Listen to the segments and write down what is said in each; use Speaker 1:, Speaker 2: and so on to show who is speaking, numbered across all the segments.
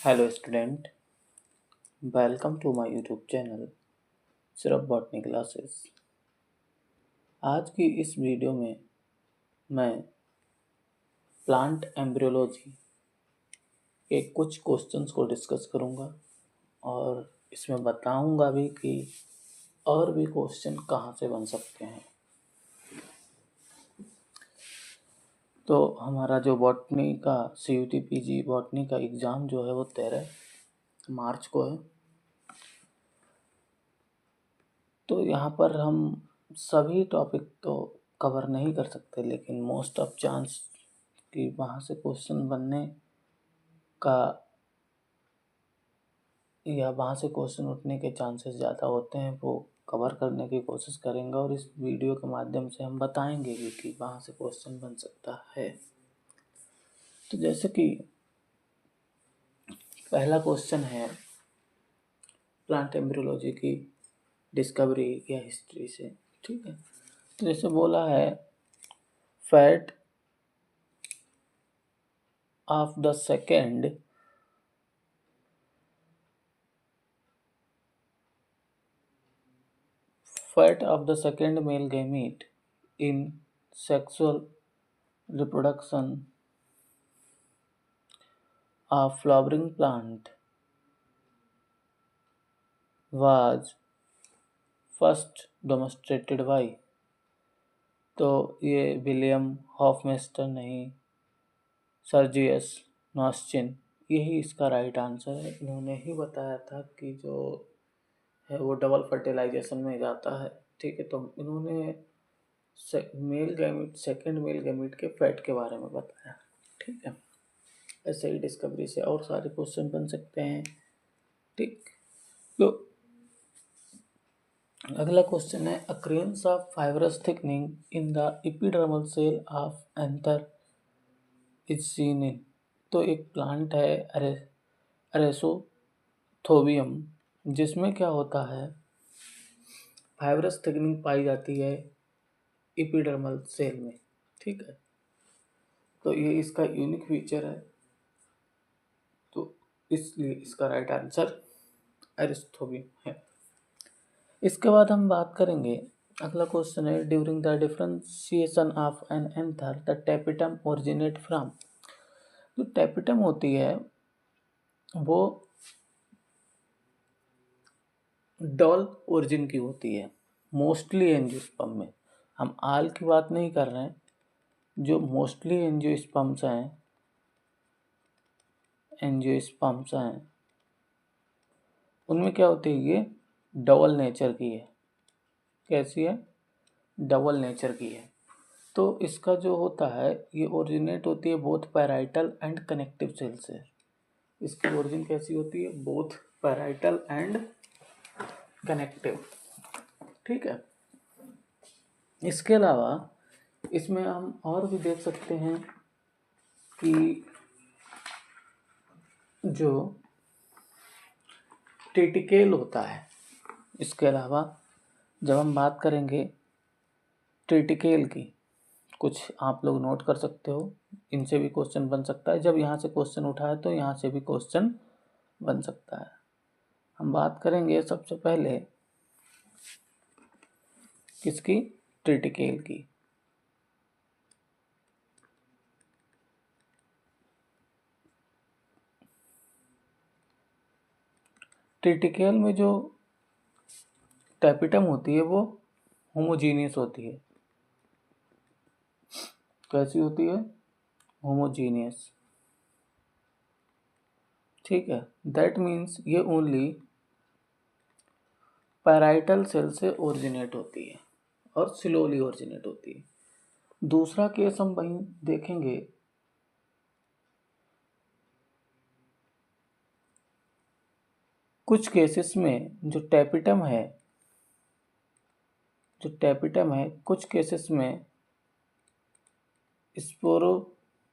Speaker 1: Hello student, welcome to my YouTube channel सिर्फ botany classes. आज की इस वीडियो में मैं प्लांट एम्ब्रियोलॉजी के कुछ क्वेश्चंस को डिस्कस करूंगा और इसमें बताऊंगा भी कि और भी क्वेश्चन कहाँ से बन सकते हैं। तो हमारा जो बॉटनी का CUT PG बॉटनी का एग्ज़ाम जो है वो 13 मार्च को है। तो यहाँ पर हम सभी टॉपिक तो कवर नहीं कर सकते, लेकिन मोस्ट ऑफ चांस कि वहाँ से क्वेश्चन बनने का या वहाँ से क्वेश्चन उठने के चांसेस ज़्यादा होते हैं, वो कवर करने की कोशिश करेंगे और इस वीडियो के माध्यम से हम बताएंगे कि वहाँ से क्वेश्चन बन सकता है। तो जैसे कि पहला क्वेश्चन है प्लांट एम्ब्रियोलॉजी की डिस्कवरी या हिस्ट्री से, ठीक है। तो जैसे बोला है fat of the second male gamete in sexual reproduction of flowering plant was first demonstrated by। तो ये विलियम हॉफमेस्टर नहीं, सर्जियस नॉस्चिन, यही इसका राइट आंसर है। इन्होंने ही बताया था कि जो है वो डबल फर्टिलाइजेशन में जाता है, ठीक है। तो इन्होंने सेकेंड मेल गैमीट के फैट के बारे में बताया, ठीक है। ऐसे ही डिस्कवरी से और सारे क्वेश्चन बन सकते हैं, ठीक। तो अगला क्वेश्चन है occurrence of fibrous thickening in the epidermal cell of anther is seen in. तो एक प्लांट है अरेसोथोबियम, जिसमें क्या होता है फाइब्रस थिकनिंग पाई जाती है एपिडर्मल सेल में, ठीक है। तो ये इसका यूनिक फीचर है, तो इसलिए इसका राइट आंसर एरिस्थोबियम है। इसके बाद हम बात करेंगे, अगला क्वेश्चन है during the differentiation of an anther the tapetum originate from. जो टेपिटम होती है वो डॉल ओरिजिन की होती है मोस्टली एंजियोस्पर्म में। हम आल की बात नहीं कर रहे हैं, जो मोस्टली एंजियोस्पर्म्स हैं उनमें क्या होती है, ये डबल नेचर की है। कैसी है? डबल नेचर की है। तो इसका जो होता है ये ओरिजिनेट होती है both parietal and connective cell से। इसकी ओरिजिन कैसी होती है? बोथ पैराइटल एंड कनेक्टिव, ठीक है। इसके अलावा इसमें हम और भी देख सकते हैं कि जो ट्रिटिकेल होता है, इसके अलावा जब हम बात करेंगे ट्रिटिकेल की, कुछ आप लोग नोट कर सकते हो, इनसे भी क्वेश्चन बन सकता है। जब यहाँ से क्वेश्चन उठा है तो यहाँ से भी क्वेश्चन बन सकता है। हम बात करेंगे सबसे पहले किसकी? ट्रिटिकेल की। ट्रिटिकेल में जो टैपिटम होती है वो होमोजीनियस होती है। कैसी होती है? होमोजीनियस, ठीक है। दैट मीन्स ये ओनली पैराइटल सेल से ओरिजिनेट होती है और स्लोली ओरिजिनेट होती है। दूसरा केस हम वहीं देखेंगे, कुछ केसेस में जो टैपिटम है कुछ केसेस में स्पोरोजिनस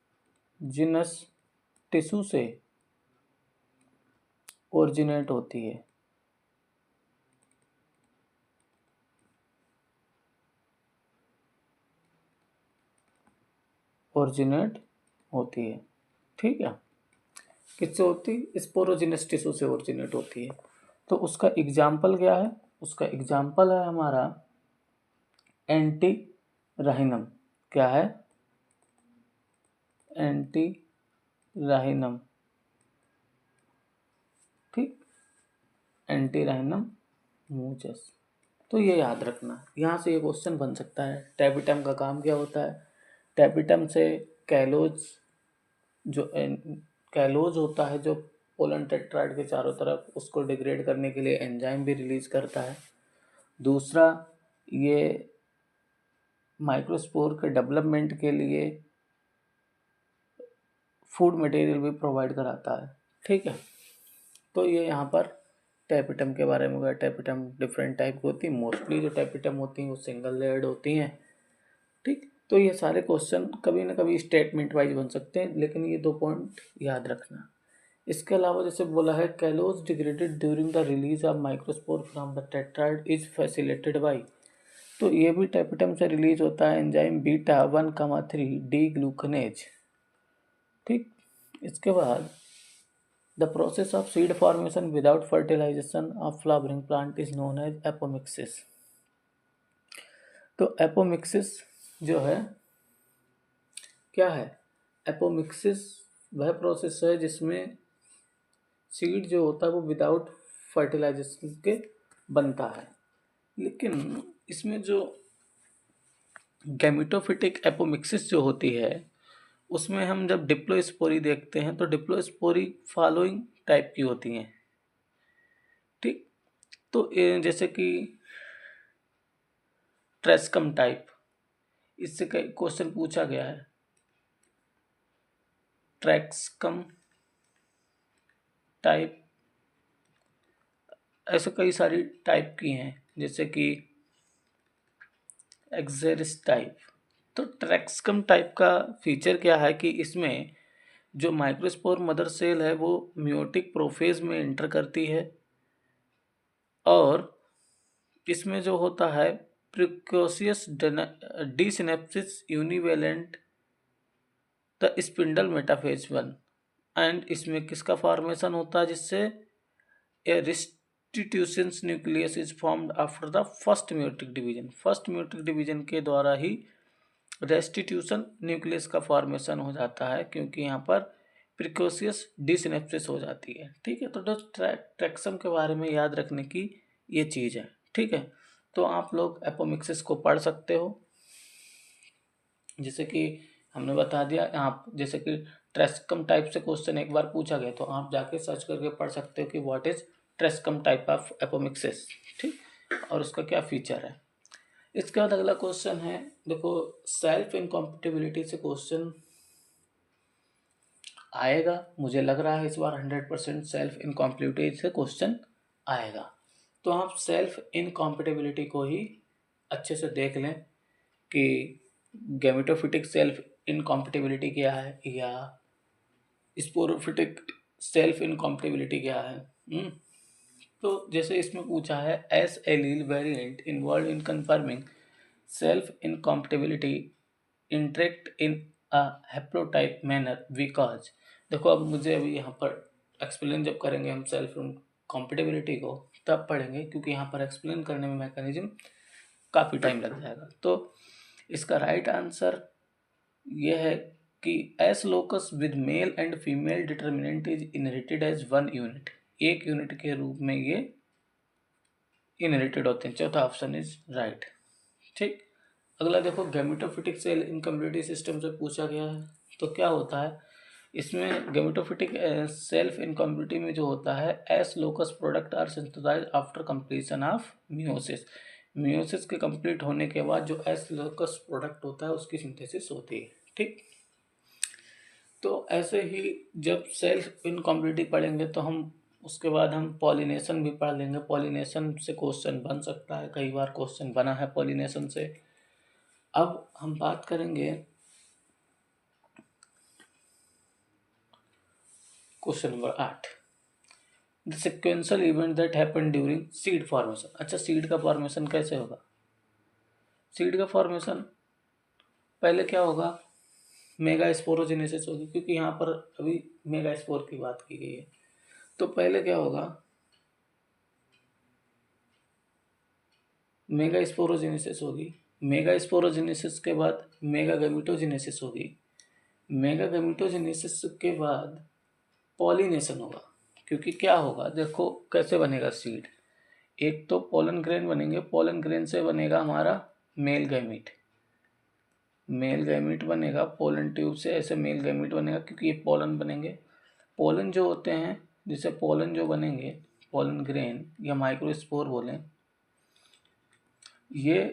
Speaker 1: टिश्यू से ओरिजिनेट होती है। ठीक है। किससे होती? स्पोरोजिनस टिश्यू से ओरिजिनेट होती है। तो उसका एग्जाम्पल क्या है? उसका एग्जाम्पल है हमारा एंटी राहिनम। क्या है? एंटी राहिनम। ठीक, एंटी राहिनम मूचस। तो ये याद रखना, यहाँ से ये क्वेश्चन बन सकता है। टैपिटम का काम क्या होता है? टैपिटम से कैलोज, जो कैलोज होता है जो पोलन टेट्राइड के चारों तरफ, उसको डिग्रेड करने के लिए एंजाइम भी रिलीज करता है। दूसरा, ये माइक्रोस्पोर के डेवलपमेंट के लिए फूड मटेरियल भी प्रोवाइड कराता है। ठीक है, तो ये यहाँ पर टैपिटम के बारे में हुआ। टैपिटम डिफरेंट टाइप की होती है, मोस्टली जो टैपिटम होती हैं वो सिंगल लेयर्ड होती हैं। ठीक, तो ये सारे क्वेश्चन कभी ना कभी स्टेटमेंट वाइज बन सकते हैं, लेकिन ये 2 पॉइंट याद रखना। इसके अलावा जैसे बोला है, callose degraded during the release of microspore from the tetrad is facilitated by, तो ये भी टैपिटम से रिलीज होता है एंजाइम बीटा 1,3 डी ग्लूकनेज। ठीक, इसके बाद the process of seed formation without fertilization of flowering plant is known as apomixis. तो एपोमिक्सिस जो है क्या है? एपोमिक्सिस वह प्रोसेस है जिसमें सीड जो होता है वो विदाउट फर्टिलाइजेशन के बनता है। लेकिन इसमें जो गैमेटोफिटिक एपोमिक्सिस जो होती है, उसमें हम जब डिप्लोस्पोरी देखते हैं तो डिप्लोस्पोरी फॉलोइंग टाइप की होती हैं। ठीक, तो जैसे कि ट्रेस्कम टाइप, इससे कई क्वेश्चन पूछा गया है। ट्रेस्कम टाइप, ऐसे कई सारी टाइप की हैं, जैसे कि एक्सेरिस टाइप। तो ट्रेस्कम टाइप का फीचर क्या है कि इसमें जो माइक्रोस्पोर मदर सेल है वो मियोटिक प्रोफेज में एंटर करती है, और इसमें जो होता है precocious desynapsis univalent the spindle metaphase 1, and इसमें किसका फॉर्मेशन होता है? जिससे a restitution nucleus is formed after the first meiotic division. First meiotic division के द्वारा ही रेस्टिट्यूशन न्यूक्लियस का फॉर्मेशन हो जाता है, क्योंकि यहाँ पर प्रिकॉशियस डिसिनेप्सिस हो जाती है। ठीक है, तो ट्रेक्सम के बारे में याद रखने की ये चीज़ है। ठीक है, तो आप लोग एपोमिक्सिस को पढ़ सकते हो, जैसे कि हमने बता दिया। आप जैसे कि ट्रेस्कम टाइप से क्वेश्चन एक बार पूछा गया, तो आप जाके सर्च करके पढ़ सकते हो कि व्हाट इज ट्रेस्कम टाइप ऑफ एपोमिक्सिस। ठीक, और उसका क्या फीचर है। इसके बाद अगला क्वेश्चन है, देखो सेल्फ इनकॉम्पिटिबिलिटी से क्वेश्चन आएगा, मुझे लग रहा है इस बार 100% सेल्फ इनकॉम्पिटिबिलिटी से क्वेश्चन आएगा। तो आप सेल्फ इनकॉम्पिटिबिलिटी को ही अच्छे से देख लें कि गैमेटोफिटिक सेल्फ इनकॉम्पिटिबिलिटी क्या है, या स्पोरोफिटिक सेल्फ इनकॉम्पिटिबिलिटी क्या है। तो जैसे इसमें पूछा है, S allele variant involve in confirming self incompatibility interact in a haplotype manner because. देखो अब मुझे अभी यहाँ पर एक्सप्लेन जब करेंगे हम सेल्फ कॉम्पिटिबिलिटी को तब पढ़ेंगे, क्योंकि यहाँ पर एक्सप्लेन करने में मैकेनिज्म काफ़ी टाइम लग जाएगा। तो इसका राइट आंसर ये है कि S locus with male and female determinant is inherited as 1 unit, एक यूनिट के रूप में ये इनहेरिटेड होते हैं। चौथा ऑप्शन इज राइट। ठीक, अगला देखो, गैमेटोफिटिक सेल इनकम्प्लीटी सिस्टम से पूछा गया है। तो क्या होता है इसमें? गैमेटोफिटिक सेल्फ इनकम्प्लीटी में जो होता है, S locus product are synthesized after completion of meiosis. Meiosis के कंप्लीट होने के बाद जो एस लोकस प्रोडक्ट होता है उसकी सिंथेसिस होती है। ठीक, तो ऐसे ही जब सेल्फ इनकम्प्लीटी पढ़ेंगे तो हम उसके बाद हम पॉलिनेशन भी पढ़ लेंगे। पॉलिनेशन से क्वेश्चन बन सकता है, कई बार क्वेश्चन बना है पॉलिनेशन से। अब हम बात करेंगे question number 8, the sequential event that happen during seed formation. अच्छा, सीड का फॉर्मेशन कैसे होगा? सीड का फॉर्मेशन पहले क्या होगा, मेगा स्पोरोजेनेसिस होगी, क्योंकि यहाँ पर अभी मेगा स्पोर की बात की गई है। तो पहले क्या होगा, मेगा स्पोरोजेनेसिस होगी। मेगा स्पोरोजेनेसिस के बाद मेगा गैमेटोजेनेसिस होगी। मेगा गैमेटोजेनेसिस के बाद पॉलिनेशन होगा। क्योंकि क्या होगा, देखो कैसे बनेगा सीड। एक तो पोलन ग्रेन बनेंगे, पोलन ग्रेन से बनेगा हमारा मेल गैमीट। मेल गैमीट बनेगा पोलन ट्यूब से, ऐसे मेल गैमीट बनेगा क्योंकि ये पोलन बनेंगे। पोलन जो होते हैं, जैसे पोलन जो बनेंगे, पोलन ग्रेन या माइक्रोस्पोर बोलें, ये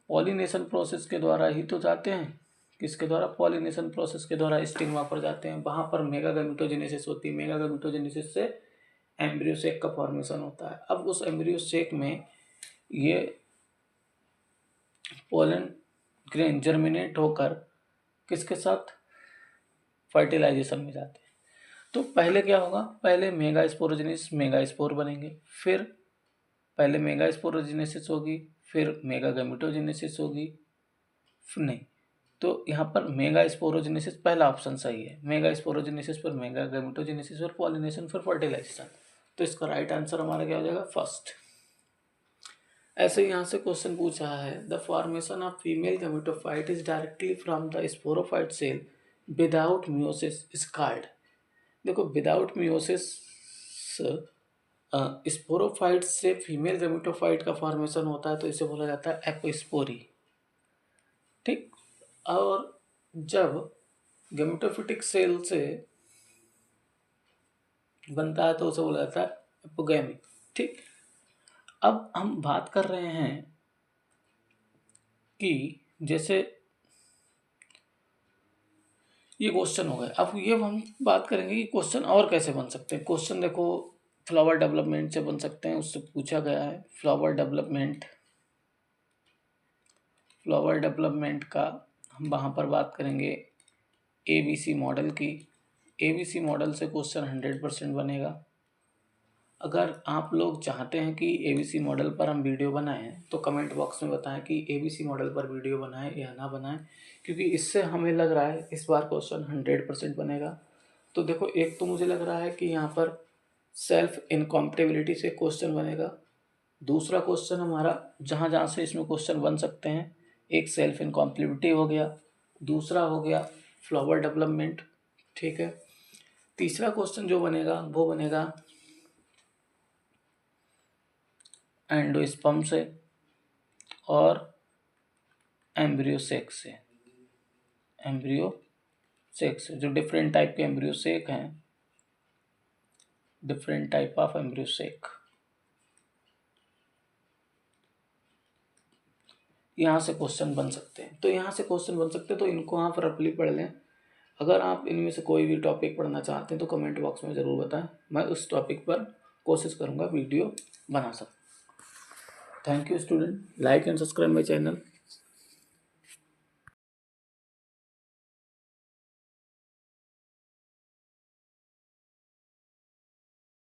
Speaker 1: पॉलिनेशन प्रोसेस के द्वारा ही तो जाते हैं। किसके द्वारा? पॉलिनेशन प्रोसेस के द्वारा स्टिग्मा पर जाते हैं। वहाँ पर मेगा गैमेटोजेनेसिस होती है। मेगा गैमेटोजेनेसिस से एम्ब्रियो सेक का फॉर्मेशन होता है। अब उस एम्ब्रियो सेक में ये पोलन ग्रेन जर्मिनेट होकर किसके साथ? फर्टिलाइजेशन में जाते हैं। तो पहले क्या होगा, पहले मेगा स्पोरोजेनेसिस, मेगा स्पोर बनेंगे, फिर पहले मेगा स्पोरोजेनेसिस होगी, फिर मेगा गैमेटोजेनेसिस होगी, फिर नहीं, तो यहाँ पर मेगा स्पोरोजेनेसिस पहला ऑप्शन सही है। मेगा स्पोरोजेनेसिस पर मेगा गैमेटोजेनेसिस पर पॉलिनेशन फिर फर्टिलाइजेशन। तो इसका राइट आंसर हमारा क्या हो जाएगा? फर्स्ट। ऐसे यहाँ से क्वेश्चन पूछा है, the formation of female gametophyte is directly from the sporophyte cell without meiosis is called. देखो विदाउट मियोसिस स्पोरोफाइट से फीमेल गैमेटोफाइट का फॉर्मेशन होता है, तो इसे बोला जाता है एपोस्पोरी। ठीक। और जब गैमेटोफिटिक सेल से बनता है तो उसे बोला जाता है एपोगैमी। ठीक। अब हम बात कर रहे हैं कि जैसे ये क्वेश्चन हो गए, अब ये हम बात करेंगे कि क्वेश्चन और कैसे बन सकते हैं। क्वेश्चन देखो फ्लावर डेवलपमेंट से बन सकते हैं, उससे पूछा गया है फ्लावर डेवलपमेंट का हम वहाँ पर बात करेंगे ABC मॉडल की। ABC मॉडल से क्वेश्चन 100% बनेगा। अगर आप लोग चाहते हैं कि ABC मॉडल पर हम वीडियो बनाएं तो कमेंट बॉक्स में बताएं कि ABC मॉडल पर वीडियो बनाएं या ना बनाएं, क्योंकि इससे हमें लग रहा है इस बार क्वेश्चन 100% बनेगा। तो देखो, एक तो मुझे लग रहा है कि यहाँ पर सेल्फ इनकॉम्पेटिबिलिटी से क्वेश्चन बनेगा। दूसरा क्वेश्चन हमारा जहाँ जहाँ से इसमें क्वेश्चन बन सकते हैं, एक सेल्फ इनकॉम्पेटिबिलिटी हो गया, दूसरा हो गया फ्लावर डेवलपमेंट। ठीक है। तीसरा क्वेश्चन जो बनेगा वो बनेगा एंडोस्पर्म से और एम्ब्रियो सेक से। जो डिफरेंट टाइप के एम्ब्रियो सेक हैं, different type of embryo sac, यहाँ से क्वेश्चन बन सकते हैं। तो यहाँ से क्वेश्चन बन सकते हैं, तो इनको आप रफली पढ़ लें। अगर आप इनमें से कोई भी टॉपिक पढ़ना चाहते हैं तो कमेंट बॉक्स में ज़रूर बताएं, मैं उस टॉपिक पर कोशिश करूँगा वीडियो बना सकूँ। Thank you student, like and subscribe my channel.